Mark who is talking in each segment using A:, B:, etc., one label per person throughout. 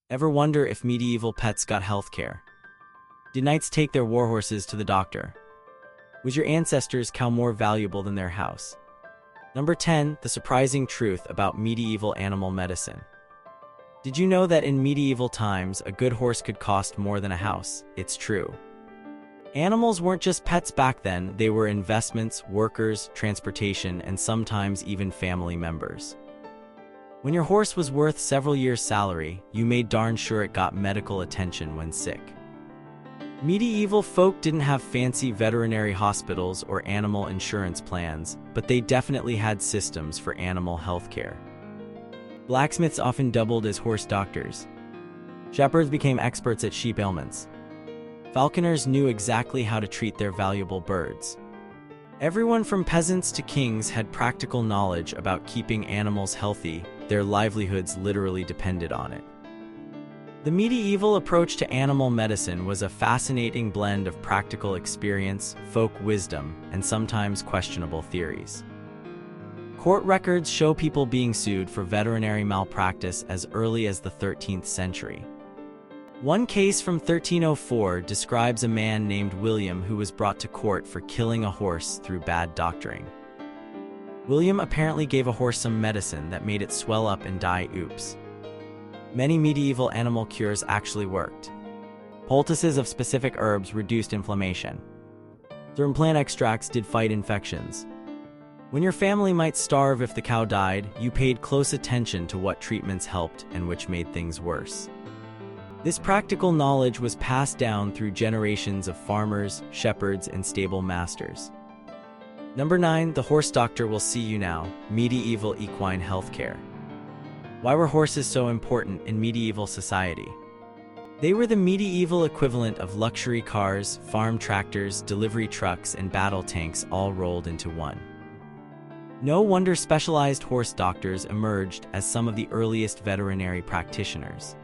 A: Ever wonder if medieval pets got health care? Did knights take their war horses to the doctor? Was your ancestors' cow more valuable than their house? Number 10. The surprising truth about medieval animal medicine. Did you know that in medieval times, a good horse could cost more than a house? It's true. Animals weren't just pets back then, they were investments, workers, transportation, and sometimes even family members. When your horse was worth several years' salary, you made darn sure it got medical attention when sick. Medieval folk didn't have fancy veterinary hospitals or animal insurance plans, but they definitely had systems for animal health care. Blacksmiths often doubled as horse doctors. Shepherds became experts at sheep ailments. Falconers knew exactly how to treat their valuable birds. Everyone from peasants to kings had practical knowledge about keeping animals healthy. Their livelihoods literally depended on it. The medieval approach to animal medicine was a fascinating blend of practical experience, folk wisdom, and sometimes questionable theories. Court records show people being sued for veterinary malpractice as early as the 13th century. One case from 1304 describes a man named William who was brought to court for killing a horse through bad doctoring. William apparently gave a horse some medicine that made it swell up and die. Oops. Many medieval animal cures actually worked. Poultices of specific herbs reduced inflammation. Certain plant extracts did fight infections. When your family might starve if the cow died, you paid close attention to what treatments helped and which made things worse. This practical knowledge was passed down through generations of farmers, shepherds, and stable masters. Number 9. The horse doctor will see you now. Medieval equine healthcare. Why were horses so important in medieval society? They were the medieval equivalent of luxury cars, farm tractors, delivery trucks, and battle tanks all rolled into one. No wonder specialized horse doctors emerged as some of the earliest veterinary practitioners.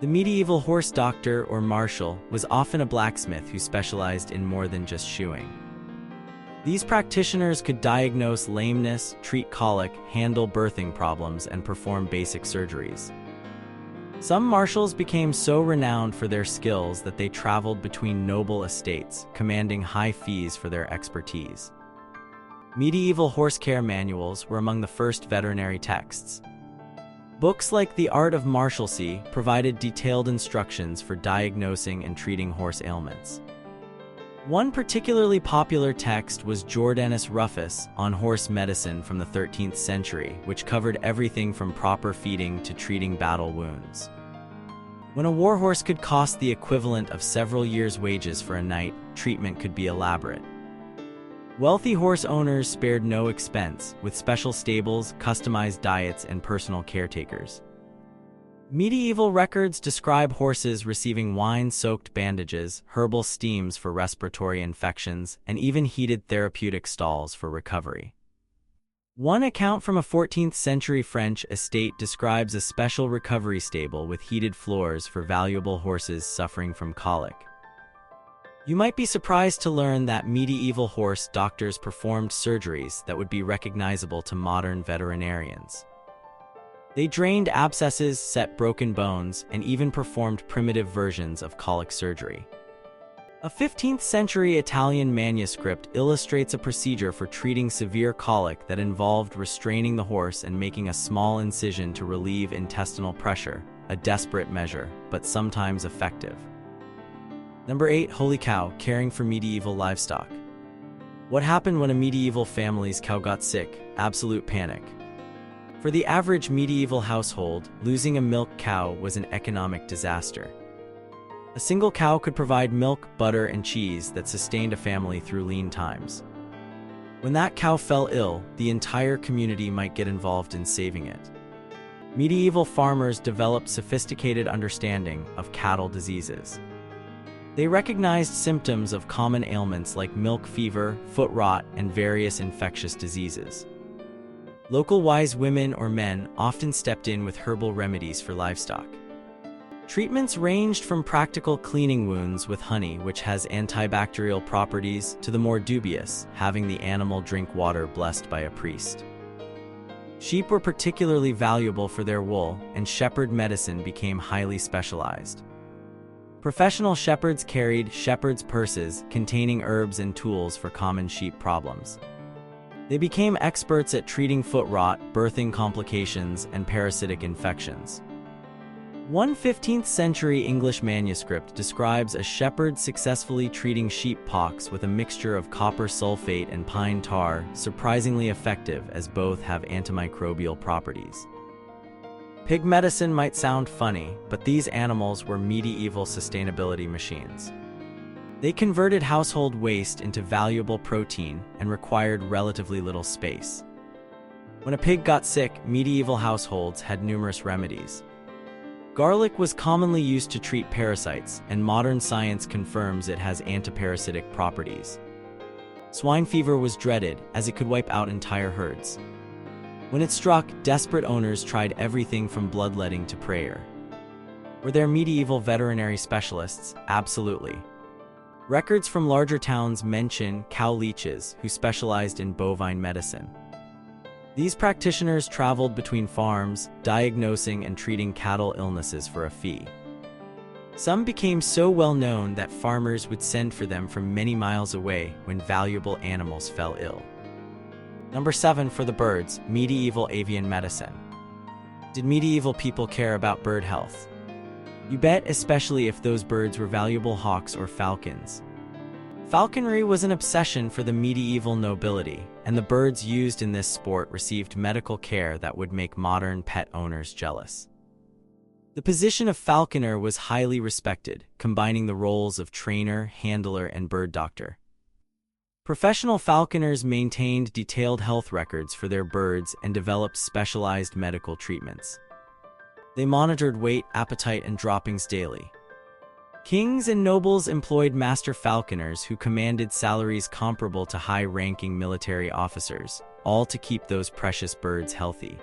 A: The medieval horse doctor or marshal was often a blacksmith who specialized in more than just shoeing. These practitioners could diagnose lameness, treat colic, handle birthing problems, and perform basic surgeries. Some marshals became so renowned for their skills that they traveled between noble estates, commanding high fees for their expertise. Medieval horse care manuals were among the first veterinary texts. Books like The Art of Marshalsey provided detailed instructions for diagnosing and treating horse ailments. One particularly popular text was Jordanus Rufus on horse medicine from the 13th century, which covered everything from proper feeding to treating battle wounds. When a war horse could cost the equivalent of several years' wages for a knight, treatment could be elaborate. Wealthy horse owners spared no expense, with special stables, customized diets, and personal caretakers. Medieval records describe horses receiving wine-soaked bandages, herbal steams for respiratory infections, and even heated therapeutic stalls for recovery. One account from a 14th-century French estate describes a special recovery stable with heated floors for valuable horses suffering from colic. You might be surprised to learn that medieval horse doctors performed surgeries that would be recognizable to modern veterinarians. They drained abscesses, set broken bones, and even performed primitive versions of colic surgery. A 15th-century Italian manuscript illustrates a procedure for treating severe colic that involved restraining the horse and making a small incision to relieve intestinal pressure, a desperate measure, but sometimes effective. Number 8. Holy cow, caring for medieval livestock. What happened when a medieval family's cow got sick? Absolute panic. For the average medieval household, losing a milk cow was an economic disaster. A single cow could provide milk, butter, and cheese that sustained a family through lean times. When that cow fell ill, the entire community might get involved in saving it. Medieval farmers developed sophisticated understanding of cattle diseases. They recognized symptoms of common ailments like milk fever, foot rot, and various infectious diseases. Local wise women or men often stepped in with herbal remedies for livestock. Treatments ranged from practical cleaning wounds with honey, which has antibacterial properties, to the more dubious, having the animal drink water blessed by a priest. Sheep were particularly valuable for their wool, and shepherd medicine became highly specialized. Professional shepherds carried shepherd's purses containing herbs and tools for common sheep problems. They became experts at treating foot rot, birthing complications, and parasitic infections. One 15th century English manuscript describes a shepherd successfully treating sheep pox with a mixture of copper sulfate and pine tar, surprisingly effective as both have antimicrobial properties. Pig medicine might sound funny, but these animals were medieval sustainability machines. They converted household waste into valuable protein and required relatively little space. When a pig got sick, medieval households had numerous remedies. Garlic was commonly used to treat parasites, and modern science confirms it has antiparasitic properties. Swine fever was dreaded, as it could wipe out entire herds. When it struck, desperate owners tried everything from bloodletting to prayer. Were there medieval veterinary specialists? Absolutely. Records from larger towns mention cow leeches who specialized in bovine medicine. These practitioners traveled between farms, diagnosing and treating cattle illnesses for a fee. Some became so well known that farmers would send for them from many miles away when valuable animals fell ill. Number 7 for the birds, medieval avian medicine. Did medieval people care about bird health? You bet, especially if those birds were valuable hawks or falcons. Falconry was an obsession for the medieval nobility, and the birds used in this sport received medical care that would make modern pet owners jealous. The position of falconer was highly respected, combining the roles of trainer, handler, and bird doctor. Professional falconers maintained detailed health records for their birds and developed specialized medical treatments. They monitored weight, appetite, and droppings daily. Kings and nobles employed master falconers who commanded salaries comparable to high-ranking military officers, all to keep those precious birds healthy.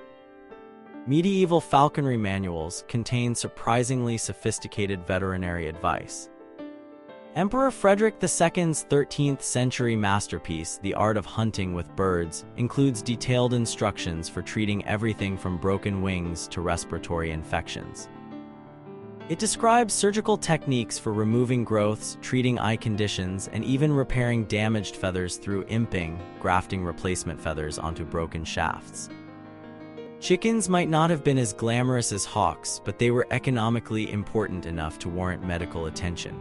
A: Medieval falconry manuals contain surprisingly sophisticated veterinary advice. Emperor Frederick II's 13th century masterpiece, The Art of Hunting with Birds, includes detailed instructions for treating everything from broken wings to respiratory infections. It describes surgical techniques for removing growths, treating eye conditions, and even repairing damaged feathers through imping, grafting replacement feathers onto broken shafts. Chickens might not have been as glamorous as hawks, but they were economically important enough to warrant medical attention.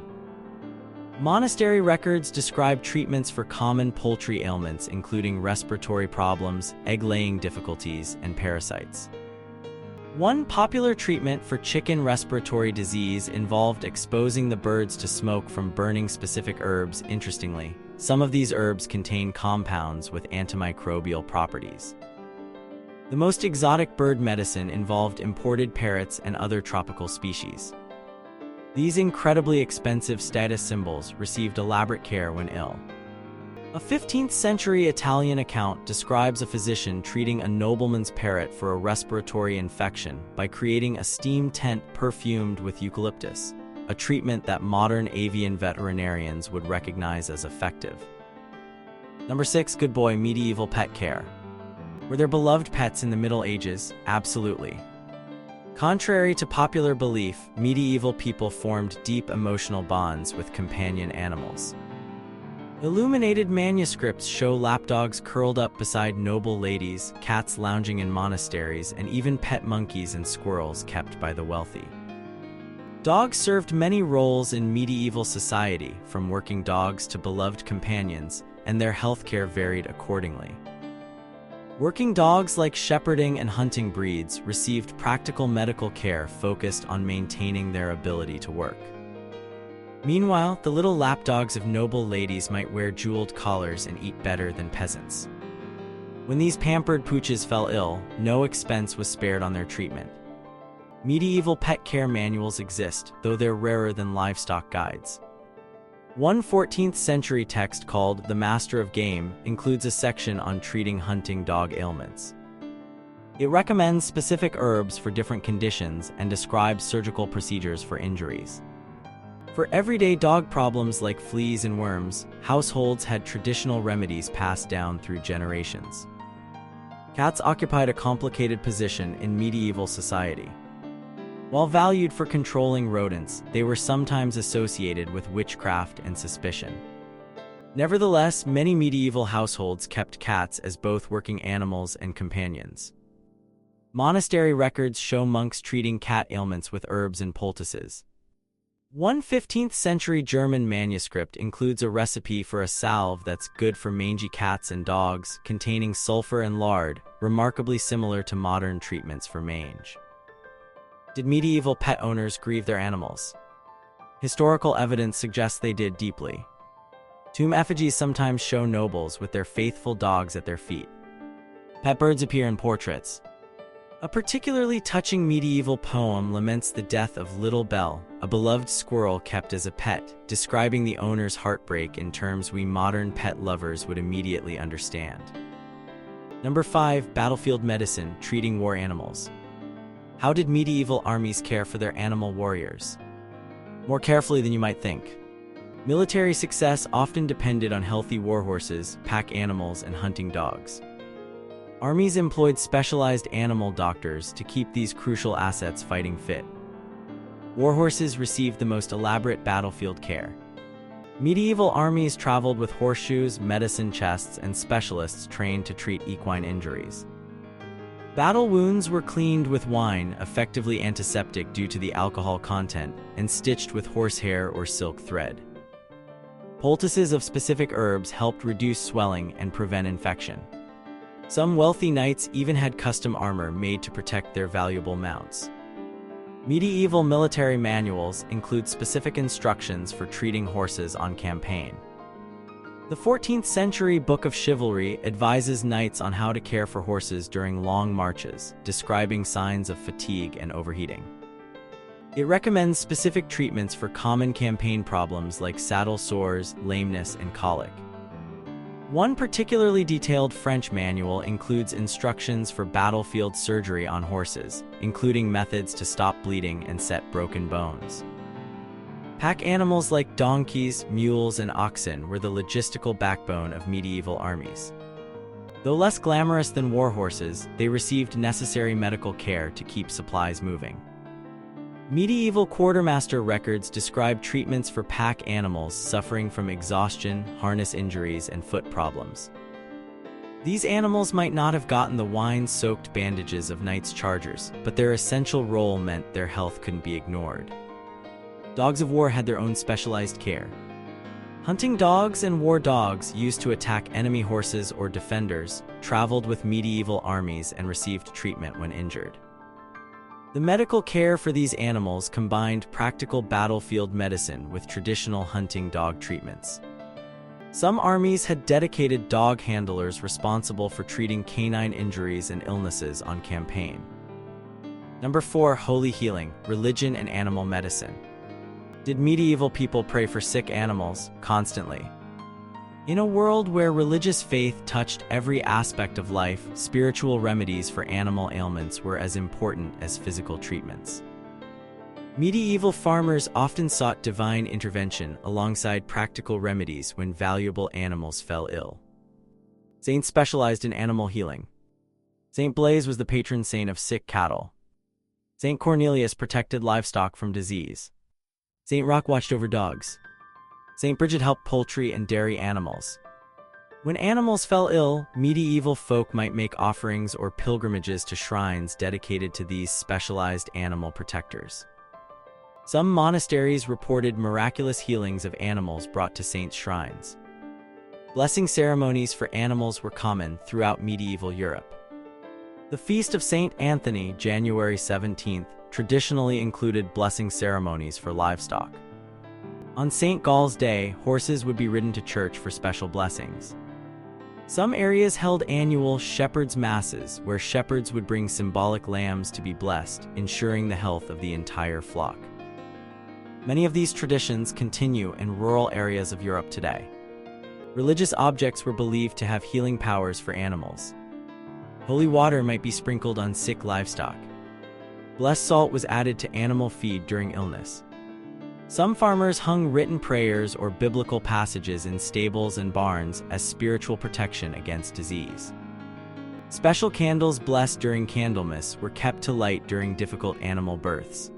A: Monastery records describe treatments for common poultry ailments, including respiratory problems, egg-laying difficulties, and parasites. One popular treatment for chicken respiratory disease involved exposing the birds to smoke from burning specific herbs. Interestingly, some of these herbs contain compounds with antimicrobial properties. The most exotic bird medicine involved imported parrots and other tropical species. These incredibly expensive status symbols received elaborate care when ill. A 15th century Italian account describes a physician treating a nobleman's parrot for a respiratory infection by creating a steam tent perfumed with eucalyptus, a treatment that modern avian veterinarians would recognize as effective. Number 6, good boy, medieval pet care. Were there beloved pets in the Middle Ages? Absolutely. Contrary to popular belief, medieval people formed deep emotional bonds with companion animals. Illuminated manuscripts show lapdogs curled up beside noble ladies, cats lounging in monasteries, and even pet monkeys and squirrels kept by the wealthy. Dogs served many roles in medieval society, from working dogs to beloved companions, and their healthcare varied accordingly. Working dogs, like shepherding and hunting breeds, received practical medical care focused on maintaining their ability to work. Meanwhile, the little lapdogs of noble ladies might wear jeweled collars and eat better than peasants. When these pampered pooches fell ill, no expense was spared on their treatment. Medieval pet care manuals exist, though they're rarer than livestock guides. One 14th century text called The Master of Game includes a section on treating hunting dog ailments. It recommends specific herbs for different conditions and describes surgical procedures for injuries. For everyday dog problems like fleas and worms, households had traditional remedies passed down through generations. Cats occupied a complicated position in medieval society. While valued for controlling rodents, they were sometimes associated with witchcraft and suspicion. Nevertheless, many medieval households kept cats as both working animals and companions. Monastery records show monks treating cat ailments with herbs and poultices. One 15th-century German manuscript includes a recipe for a salve that's good for mangy cats and dogs, containing sulfur and lard, remarkably similar to modern treatments for mange. Did medieval pet owners grieve their animals? Historical evidence suggests they did deeply. Tomb effigies sometimes show nobles with their faithful dogs at their feet. Pet birds appear in portraits. A particularly touching medieval poem laments the death of Little Bell, a beloved squirrel kept as a pet, describing the owner's heartbreak in terms we modern pet lovers would immediately understand. Number 5. Battlefield medicine, treating war animals. How did medieval armies care for their animal warriors? More carefully than you might think. Military success often depended on healthy warhorses, pack animals, and hunting dogs. Armies employed specialized animal doctors to keep these crucial assets fighting fit. Warhorses received the most elaborate battlefield care. Medieval armies traveled with horseshoes, medicine chests, and specialists trained to treat equine injuries. Battle wounds were cleaned with wine, effectively antiseptic due to the alcohol content, and stitched with horsehair or silk thread. Poultices of specific herbs helped reduce swelling and prevent infection. Some wealthy knights even had custom armor made to protect their valuable mounts. Medieval military manuals include specific instructions for treating horses on campaign. The 14th century Book of Chivalry advises knights on how to care for horses during long marches, describing signs of fatigue and overheating. It recommends specific treatments for common campaign problems like saddle sores, lameness, and colic. One particularly detailed French manual includes instructions for battlefield surgery on horses, including methods to stop bleeding and set broken bones. Pack animals like donkeys, mules, and oxen were the logistical backbone of medieval armies. Though less glamorous than war horses, they received necessary medical care to keep supplies moving. Medieval quartermaster records describe treatments for pack animals suffering from exhaustion, harness injuries, and foot problems. These animals might not have gotten the wine-soaked bandages of knights' chargers, but their essential role meant their health couldn't be ignored. Dogs of war had their own specialized care. Hunting dogs and war dogs, used to attack enemy horses or defenders, traveled with medieval armies and received treatment when injured. The medical care for these animals combined practical battlefield medicine with traditional hunting dog treatments. Some armies had dedicated dog handlers responsible for treating canine injuries and illnesses on campaign. Number 4. Holy healing, religion and animal medicine. Did medieval people pray for sick animals constantly? In a world where religious faith touched every aspect of life, spiritual remedies for animal ailments were as important as physical treatments. Medieval farmers often sought divine intervention alongside practical remedies when valuable animals fell ill. Saints specialized in animal healing. Saint Blaise was the patron saint of sick cattle. Saint Cornelius protected livestock from disease. Saint Roch watched over dogs. Saint Bridget helped poultry and dairy animals. When animals fell ill, medieval folk might make offerings or pilgrimages to shrines dedicated to these specialized animal protectors. Some monasteries reported miraculous healings of animals brought to saints' shrines. Blessing ceremonies for animals were common throughout medieval Europe. The Feast of Saint Anthony, January 17th, traditionally included blessing ceremonies for livestock. On St. Gall's Day, horses would be ridden to church for special blessings. Some areas held annual shepherds' masses, where shepherds would bring symbolic lambs to be blessed, ensuring the health of the entire flock. Many of these traditions continue in rural areas of Europe today. Religious objects were believed to have healing powers for animals. Holy water might be sprinkled on sick livestock. Blessed salt was added to animal feed during illness. Some farmers hung written prayers or biblical passages in stables and barns as spiritual protection against disease. Special candles blessed during Candlemas were kept to light during difficult animal births.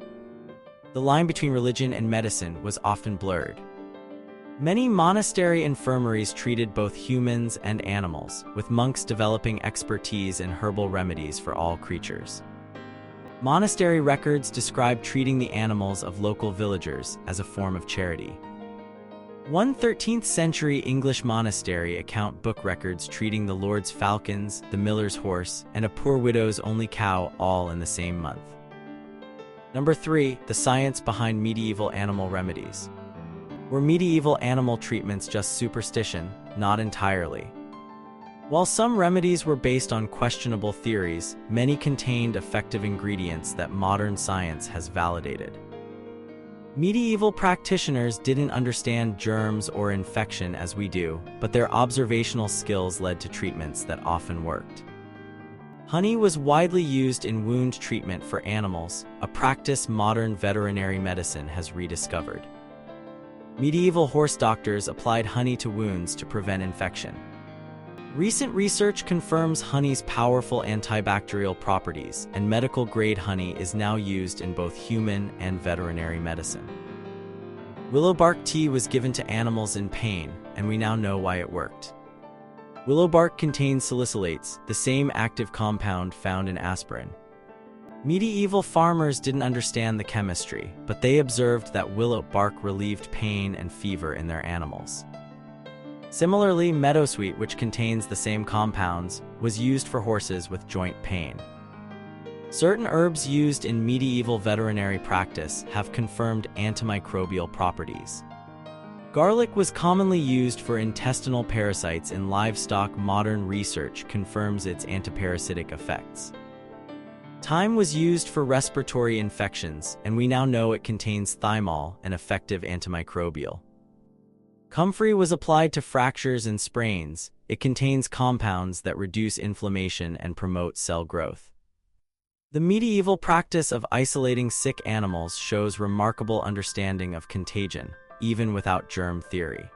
A: The line between religion and medicine was often blurred. Many monastery infirmaries treated both humans and animals, with monks developing expertise in herbal remedies for all creatures. Monastery records describe treating the animals of local villagers as a form of charity. One 13th century English monastery account book records treating the lord's falcons, the miller's horse, and a poor widow's only cow all in the same month. Number 3. The science behind medieval animal remedies. Were medieval animal treatments just superstition? Not entirely. While some remedies were based on questionable theories, many contained effective ingredients that modern science has validated. Medieval practitioners didn't understand germs or infection as we do, but their observational skills led to treatments that often worked. Honey was widely used in wound treatment for animals, a practice modern veterinary medicine has rediscovered. Medieval horse doctors applied honey to wounds to prevent infection. Recent research confirms honey's powerful antibacterial properties, and medical-grade honey is now used in both human and veterinary medicine. Willow bark tea was given to animals in pain, and we now know why it worked. Willow bark contains salicylates, the same active compound found in aspirin. Medieval farmers didn't understand the chemistry, but they observed that willow bark relieved pain and fever in their animals. Similarly, meadowsweet, which contains the same compounds, was used for horses with joint pain. Certain herbs used in medieval veterinary practice have confirmed antimicrobial properties. Garlic was commonly used for intestinal parasites in livestock. Modern research confirms its antiparasitic effects. Thyme was used for respiratory infections, and we now know it contains thymol, an effective antimicrobial. Comfrey was applied to fractures and sprains. It contains compounds that reduce inflammation and promote cell growth. The medieval practice of isolating sick animals shows remarkable understanding of contagion, even without germ theory.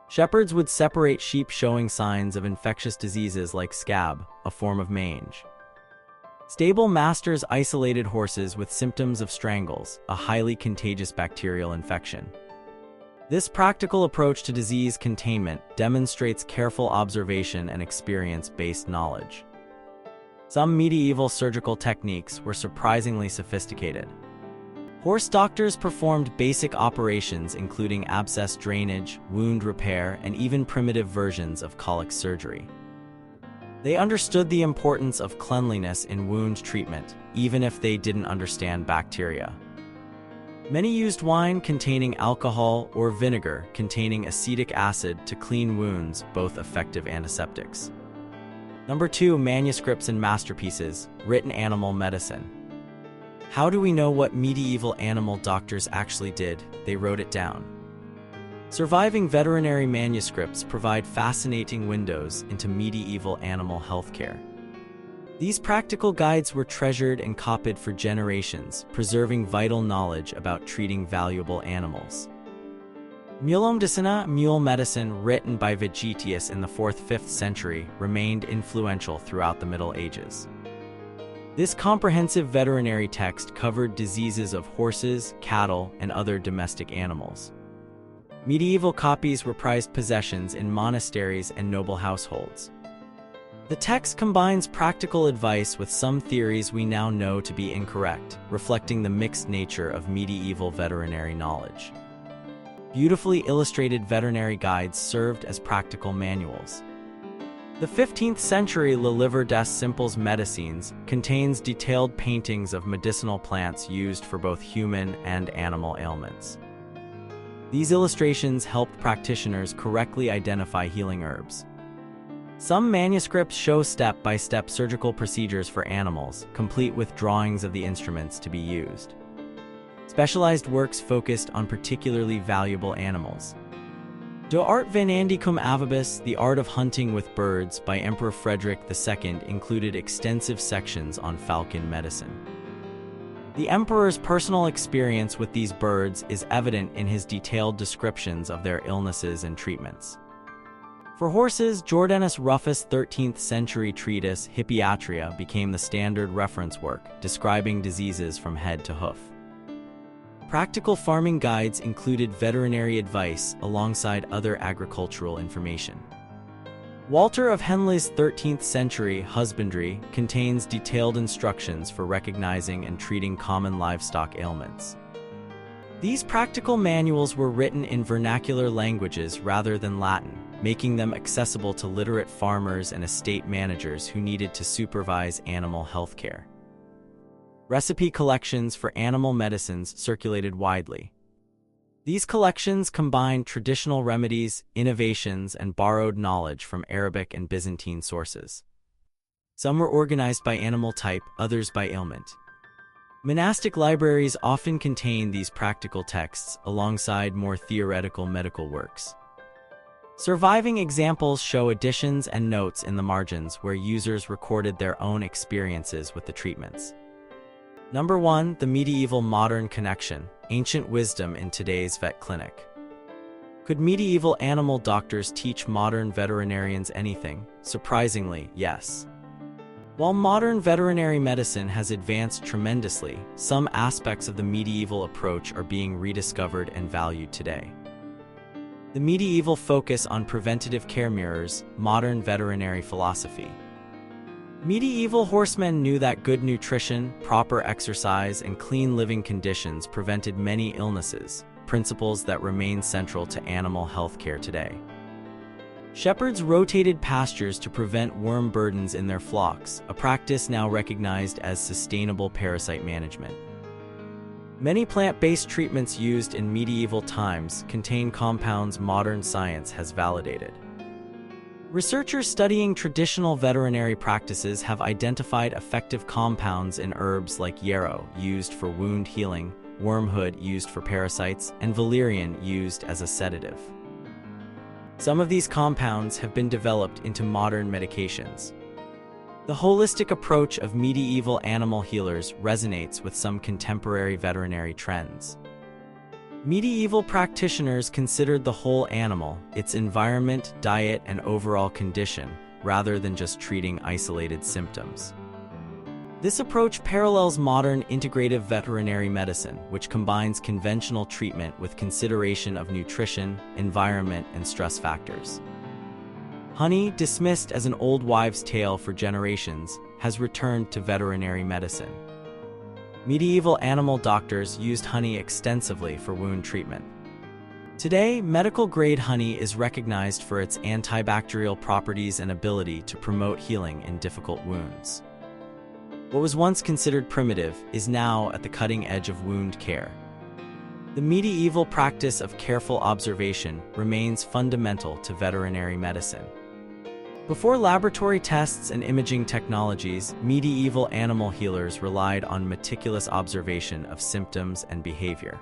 A: Shepherds would separate sheep showing signs of infectious diseases like scab, a form of mange. Stable masters isolated horses with symptoms of strangles, a highly contagious bacterial infection. This practical approach to disease containment demonstrates careful observation and experience-based knowledge. Some medieval surgical techniques were surprisingly sophisticated. Horse doctors performed basic operations including abscess drainage, wound repair, and even primitive versions of colic surgery. They understood the importance of cleanliness in wound treatment, even if they didn't understand bacteria. Many used wine containing alcohol or vinegar containing acetic acid to clean wounds, both effective antiseptics. Number 2. Manuscripts and masterpieces, written animal medicine. How do we know what medieval animal doctors actually did? They wrote it down. Surviving veterinary manuscripts provide fascinating windows into medieval animal healthcare. These practical guides were treasured and copied for generations, preserving vital knowledge about treating valuable animals. Mulomedicina, mule medicine, written by Vegetius in the 4th–5th century, remained influential throughout the Middle Ages. This comprehensive veterinary text covered diseases of horses, cattle, and other domestic animals. Medieval copies were prized possessions in monasteries and noble households. The text combines practical advice with some theories we now know to be incorrect, reflecting the mixed nature of medieval veterinary knowledge. Beautifully illustrated veterinary guides served as practical manuals. The 15th century Le Livre des Simples Médecines contains detailed paintings of medicinal plants used for both human and animal ailments. These illustrations helped practitioners correctly identify healing herbs. Some manuscripts show step-by-step surgical procedures for animals, complete with drawings of the instruments to be used. Specialized works focused on particularly valuable animals. De Arte Venandicum Avibus, The Art of Hunting with Birds by Emperor Frederick II included extensive sections on falcon medicine. The emperor's personal experience with these birds is evident in his detailed descriptions of their illnesses and treatments. For horses, Jordanus Rufus' 13th-century treatise Hippiatria became the standard reference work, describing diseases from head to hoof. Practical farming guides included veterinary advice alongside other agricultural information. Walter of Henley's 13th-century Husbandry contains detailed instructions for recognizing and treating common livestock ailments. These practical manuals were written in vernacular languages rather than Latin, making them accessible to literate farmers and estate managers who needed to supervise animal health care. Recipe collections for animal medicines circulated widely. These collections combined traditional remedies, innovations, and borrowed knowledge from Arabic and Byzantine sources. Some were organized by animal type, others by ailment. Monastic libraries often contain these practical texts alongside more theoretical medical works. Surviving examples show additions and notes in the margins where users recorded their own experiences with the treatments. Number 1. The medieval-modern connection, ancient wisdom in today's vet clinic. Could medieval animal doctors teach modern veterinarians anything? Surprisingly, yes. While modern veterinary medicine has advanced tremendously, some aspects of the medieval approach are being rediscovered and valued today. The medieval focus on preventative care mirrors modern veterinary philosophy. Medieval horsemen knew that good nutrition, proper exercise, and clean living conditions prevented many illnesses, principles that remain central to animal health care today. Shepherds rotated pastures to prevent worm burdens in their flocks, a practice now recognized as sustainable parasite management. Many plant-based treatments used in medieval times contain compounds modern science has validated. Researchers studying traditional veterinary practices have identified effective compounds in herbs like yarrow, used for wound healing, wormwood used for parasites, and valerian used as a sedative. Some of these compounds have been developed into modern medications. The holistic approach of medieval animal healers resonates with some contemporary veterinary trends. Medieval practitioners considered the whole animal, its environment, diet, and overall condition, rather than just treating isolated symptoms. This approach parallels modern integrative veterinary medicine, which combines conventional treatment with consideration of nutrition, environment, and stress factors. Honey, dismissed as an old wives' tale for generations, has returned to veterinary medicine. Medieval animal doctors used honey extensively for wound treatment. Today, medical-grade honey is recognized for its antibacterial properties and ability to promote healing in difficult wounds. What was once considered primitive is now at the cutting edge of wound care. The medieval practice of careful observation remains fundamental to veterinary medicine. Before laboratory tests and imaging technologies, medieval animal healers relied on meticulous observation of symptoms and behavior.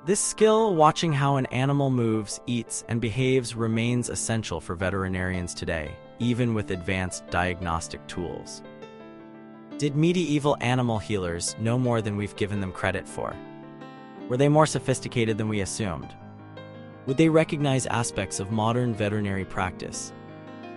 A: This skill, watching how an animal moves, eats, and behaves, remains essential for veterinarians today, even with advanced diagnostic tools. Did medieval animal healers know more than we've given them credit for? Were they more sophisticated than we assumed? Would they recognize aspects of modern veterinary practice,